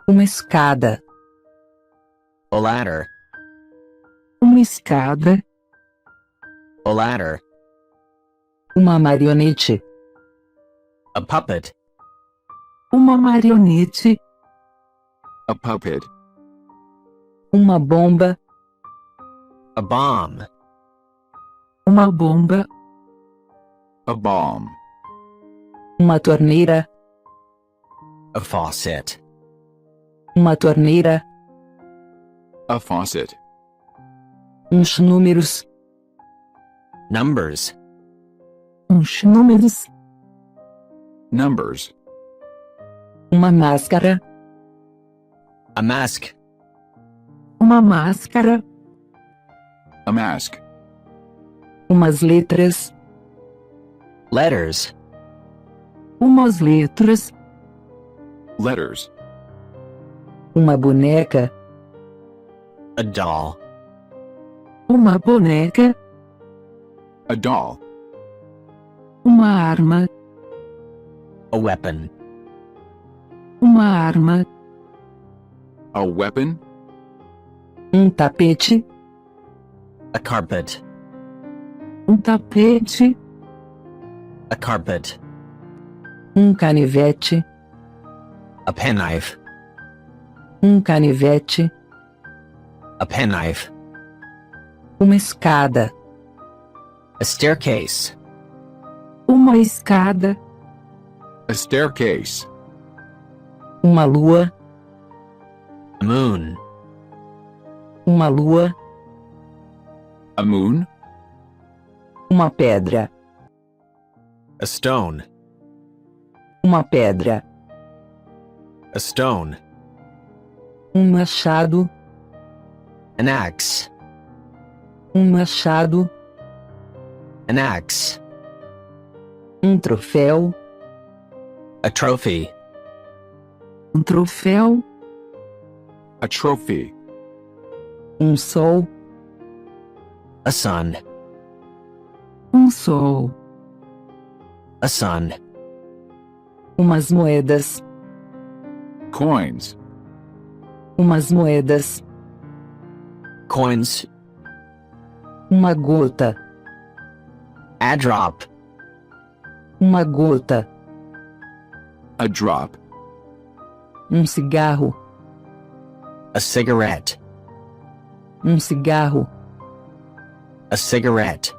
Uma escada. A ladder. Uma escada. A ladder. Uma marionete. A puppet. Uma marionete. A puppet. Uma bomba. A bomb. Uma bomba. A bomb. Uma torneira. A faucet. Uma torneira. A faucet. Uns números. Numbers. Uns números. Numbers. Uma máscara. A mask. Uma máscara. A mask. Umas letras. Letters. Umas letras. Letters. Uma boneca. A doll. Uma boneca. A doll. Uma arma. A weapon. Uma arma. A weapon. Tapete. A carpet. Tapete. A carpet. Canivete. A penknife. Canivete. A penknife. Uma escada. A staircase. Uma escada. A staircase. Uma lua. A moon. Uma lua. A moon. Uma pedra. A stone. Uma pedra. A stone. Machado. An axe. Machado. An axe. Troféu. A trophy. Troféu. A trophy. Sol. A sun. Sol. A sun. Umas moedas. Coins. Umas moedas. Coins. Uma gota. A drop. Uma gota. A drop. Cigarro. A cigarette. Cigarro. A cigarette.